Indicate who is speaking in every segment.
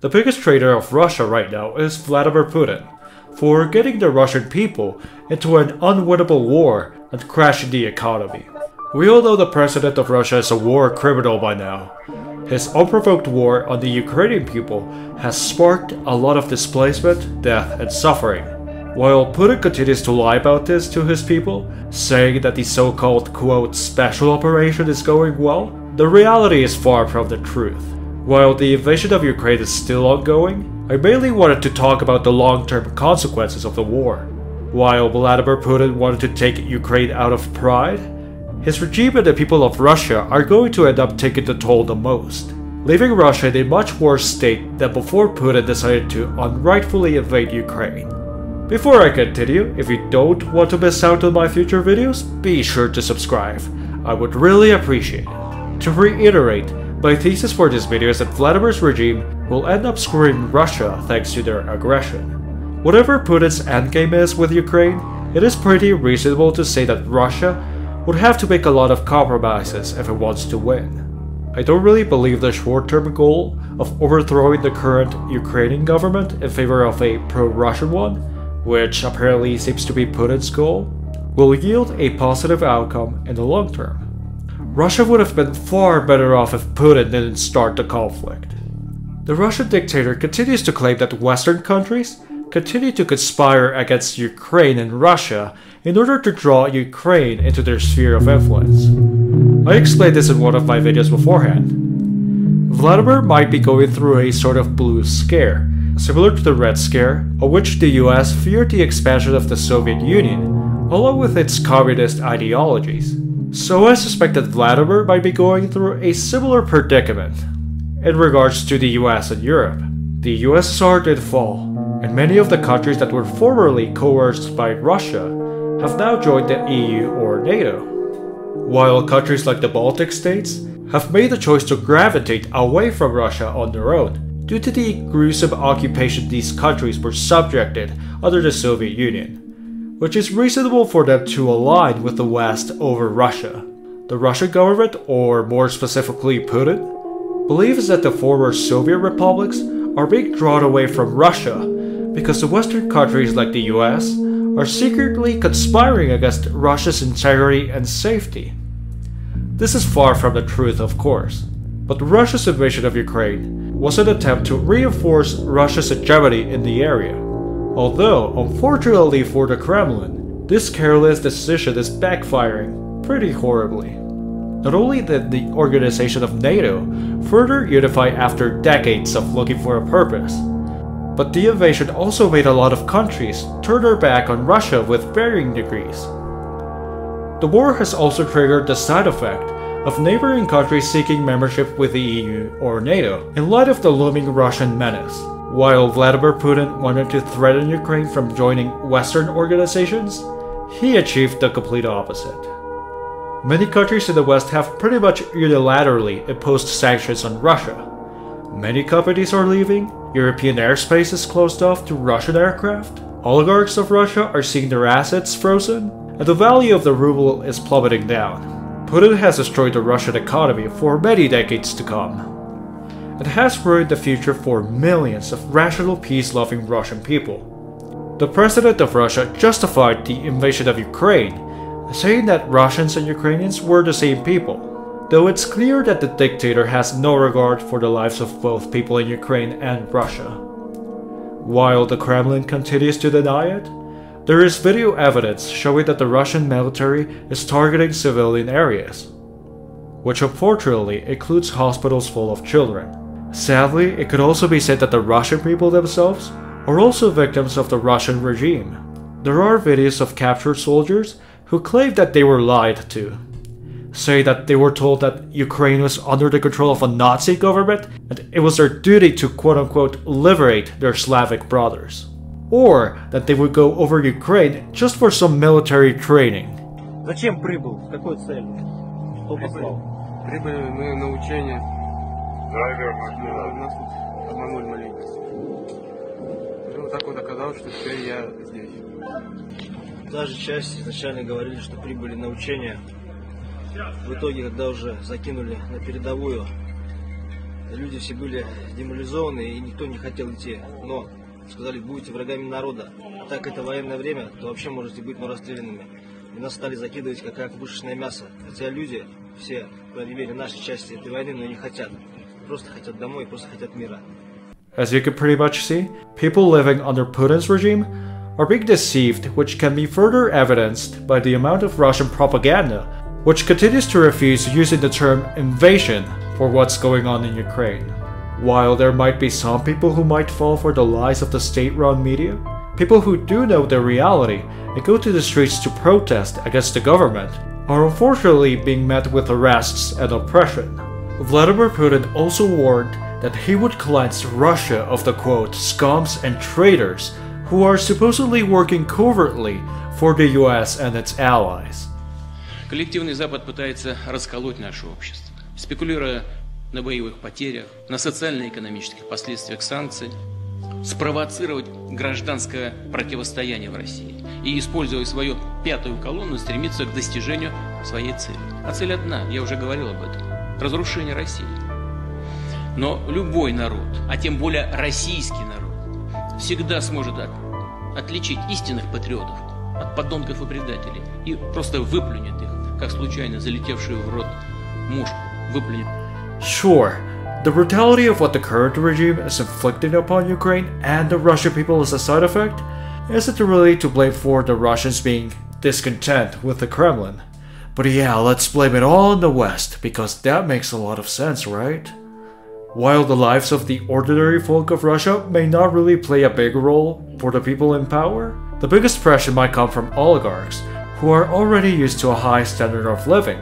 Speaker 1: The biggest traitor of Russia right now is Vladimir Putin, for getting the Russian people into an unwinnable war and crashing the economy. We all know the president of Russia is a war criminal by now. His unprovoked war on the Ukrainian people has sparked a lot of displacement, death, and suffering. While Putin continues to lie about this to his people, saying that the so-called quote special operation is going well, the reality is far from the truth. While the invasion of Ukraine is still ongoing, I mainly wanted to talk about the long-term consequences of the war. While Vladimir Putin wanted to take Ukraine out of pride, his regime and the people of Russia are going to end up taking the toll the most, leaving Russia in a much worse state than before Putin decided to unrightfully invade Ukraine. Before I continue, if you don't want to miss out on my future videos, be sure to subscribe. I would really appreciate it. To reiterate, my thesis for this video is that Vladimir's regime will end up screwing Russia thanks to their aggression. Whatever Putin's endgame is with Ukraine, it is pretty reasonable to say that Russia would have to make a lot of compromises if it wants to win. I don't really believe the short-term goal of overthrowing the current Ukrainian government in favor of a pro-Russian one, which apparently seems to be Putin's goal, will yield a positive outcome in the long term. Russia would have been far better off if Putin didn't start the conflict. The Russian dictator continues to claim that Western countries continue to conspire against Ukraine and Russia in order to draw Ukraine into their sphere of influence. I explained this in one of my videos beforehand. Vladimir might be going through a sort of blue scare, similar to the Red Scare, of which the US feared the expansion of the Soviet Union, along with its communist ideologies. So I suspect that Vladimir might be going through a similar predicament. In regards to the US and Europe, the USSR did fall, and many of the countries that were formerly coerced by Russia have now joined the EU or NATO, while countries like the Baltic states have made the choice to gravitate away from Russia on their own due to the gruesome occupation these countries were subjected under the Soviet Union, which is reasonable for them to align with the West over Russia. The Russian government, or more specifically Putin, believes that the former Soviet republics are being drawn away from Russia because the Western countries like the US are secretly conspiring against Russia's integrity and safety. This is far from the truth, of course, but Russia's invasion of Ukraine was an attempt to reinforce Russia's hegemony in the area. Although, unfortunately for the Kremlin, this careless decision is backfiring pretty horribly. Not only did the organization of NATO further unify after decades of looking for a purpose, but the invasion also made a lot of countries turn their back on Russia with varying degrees. The war has also triggered the side effect of neighboring countries seeking membership with the EU or NATO in light of the looming Russian menace. While Vladimir Putin wanted to threaten Ukraine from joining Western organizations, he achieved the complete opposite. Many countries in the West have pretty much unilaterally imposed sanctions on Russia. Many companies are leaving, European airspace is closed off to Russian aircraft, oligarchs of Russia are seeing their assets frozen, and the value of the ruble is plummeting down. Putin has destroyed the Russian economy for many decades to come. It has ruined the future for millions of rational, peace-loving Russian people. The president of Russia justified the invasion of Ukraine, saying that Russians and Ukrainians were the same people, though it's clear that the dictator has no regard for the lives of both people in Ukraine and Russia. While the Kremlin continues to deny it, there is video evidence showing that the Russian military is targeting civilian areas, which unfortunately includes hospitals full of children. Sadly, it could also be said that the Russian people themselves are also victims of the Russian regime. There are videos of captured soldiers who claim that they were lied to, say that they were told that Ukraine was under the control of a Nazi government and it was their duty to quote-unquote liberate their Slavic brothers, or that they would go over Ukraine just for some military training.
Speaker 2: Зачем прибыл? С какой целью? Кто послал?
Speaker 3: Прибыли мы на учение. Драйвер нас тут обманули маленько. Вот так вот оказалось, что теперь я здесь.
Speaker 2: Та же часть изначально говорили, что прибыли на учения. В итоге, когда уже закинули на передовую, люди все были деморализованы и никто не хотел идти. Но сказали, будете врагами народа. А так это военное время, то вообще можете быть расстрелянными. И нас стали закидывать как пушечное мясо. Хотя люди все, по крайней мере, нашей части этой войны, но не хотят. Просто хотят домой, просто хотят мира.
Speaker 1: As you can pretty much see, people living under Putin's regime are being deceived, which can be further evidenced by the amount of Russian propaganda, which continues to refuse using the term invasion for what's going on in Ukraine. While there might be some people who might fall for the lies of the state-run media, people who do know the reality and go to the streets to protest against the government are unfortunately being met with arrests and oppression. Vladimir Putin also warned that he would cleanse Russia of the quote scums and traitors who are supposedly working covertly for the US and its allies.
Speaker 4: Коллективный Запад пытается расколоть наше общество, спекулируя на боевых потерях, на социально-экономических последствиях санкций, спровоцировать гражданское противостояние в России и, используя свою пятую колонну, стремиться к достижению своей цели. А цель одна, я уже говорил об этом – разрушение России. Но любой народ, а тем более российский народ, всегда сможет отличить истинных патриотов от подонков и предателей и просто выплюнет их, как случайно залетевшую в рот мушку, выплюнет.
Speaker 1: Sure, the brutality of what the current regime is inflicting upon Ukraine and the Russian people as a side effect isn't really to blame for the Russians being discontent with the Kremlin. But yeah, let's blame it all on the West, because that makes a lot of sense, right? While the lives of the ordinary folk of Russia may not really play a big role for the people in power, the biggest pressure might come from oligarchs, who are already used to a high standard of living,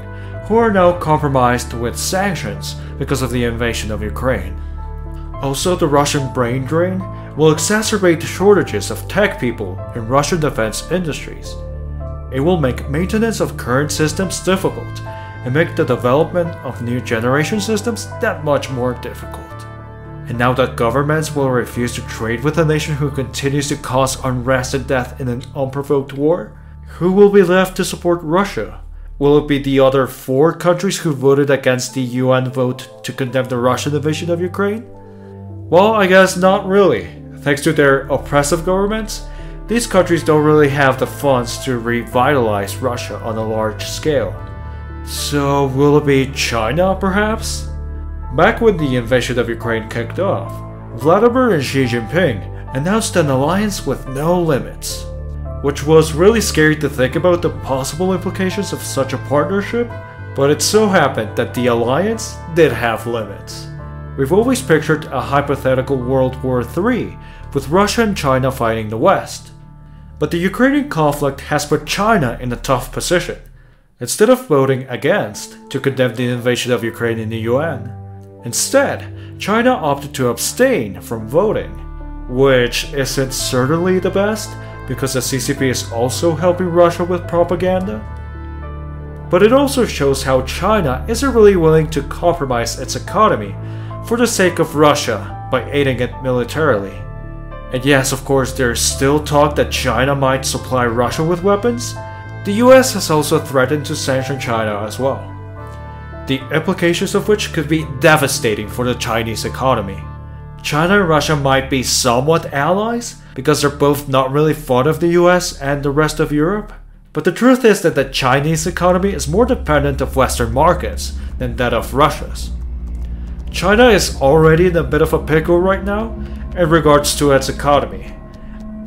Speaker 1: who are now compromised with sanctions because of the invasion of Ukraine. Also, the Russian brain drain will exacerbate shortages of tech people in Russian defense industries. It will make maintenance of current systems difficult and make the development of new generation systems that much more difficult. And now that governments will refuse to trade with a nation who continues to cause unrest and death in an unprovoked war, who will be left to support Russia? Will it be the other 4 countries who voted against the UN vote to condemn the Russian invasion of Ukraine? Well, I guess not really. Thanks to their oppressive governments, these countries don't really have the funds to revitalize Russia on a large scale. So will it be China, perhaps? Back when the invasion of Ukraine kicked off, Vladimir and Xi Jinping announced an alliance with no limits, which was really scary to think about the possible implications of such a partnership, but it so happened that the alliance did have limits. We've always pictured a hypothetical World War III, with Russia and China fighting the West. But the Ukrainian conflict has put China in a tough position. Instead of voting against to condemn the invasion of Ukraine in the UN, instead, China opted to abstain from voting, which isn't certainly the best, because the CCP is also helping Russia with propaganda. But it also shows how China isn't really willing to compromise its economy for the sake of Russia by aiding it militarily. And yes, of course, there's still talk that China might supply Russia with weapons. The US has also threatened to sanction China as well, the implications of which could be devastating for the Chinese economy. China and Russia might be somewhat allies, because they're both not really fond of the US and the rest of Europe. But the truth is that the Chinese economy is more dependent of Western markets than that of Russia's. China is already in a bit of a pickle right now in regards to its economy.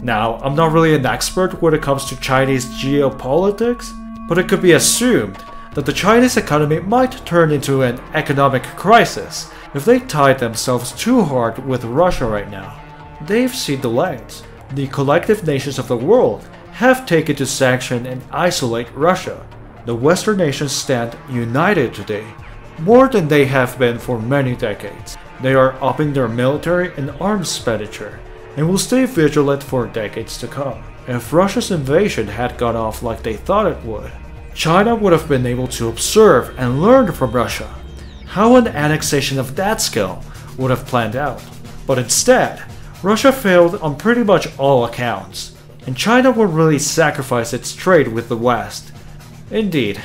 Speaker 1: Now, I'm not really an expert when it comes to Chinese geopolitics, but it could be assumed that the Chinese economy might turn into an economic crisis if they tied themselves too hard with Russia right now. They've seen the lengths the collective nations of the world have taken to sanction and isolate Russia. The Western nations stand united today, more than they have been for many decades. They are upping their military and arms expenditure, and will stay vigilant for decades to come. If Russia's invasion had gone off like they thought it would, China would have been able to observe and learn from Russia how an annexation of that scale would have planned out. But instead, Russia failed on pretty much all accounts, and China would really sacrifice its trade with the West. Indeed,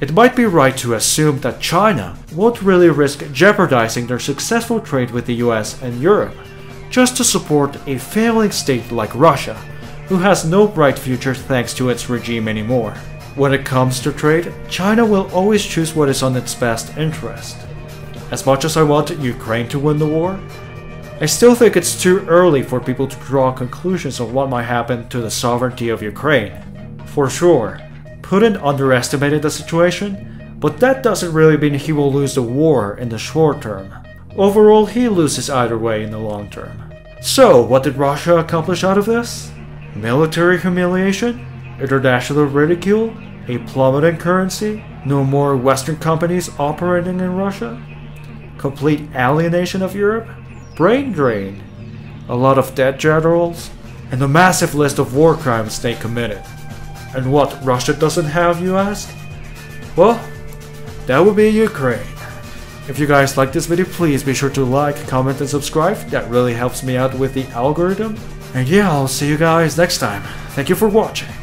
Speaker 1: it might be right to assume that China won't really risk jeopardizing their successful trade with the US and Europe just to support a failing state like Russia, who has no bright future thanks to its regime anymore. When it comes to trade, China will always choose what is on its best interest. As much as I want Ukraine to win the war, I still think it's too early for people to draw conclusions on what might happen to the sovereignty of Ukraine. For sure, Putin underestimated the situation, but that doesn't really mean he will lose the war in the short term. Overall, he loses either way in the long term. So, what did Russia accomplish out of this? Military humiliation? International ridicule? A plummeting currency? No more Western companies operating in Russia? Complete alienation of Europe? Brain drain? A lot of dead generals? And a massive list of war crimes they committed. And what Russia doesn't have, you ask? Well, that would be Ukraine. If you guys like this video, please be sure to like, comment, and subscribe. That really helps me out with the algorithm. And yeah, I'll see you guys next time. Thank you for watching.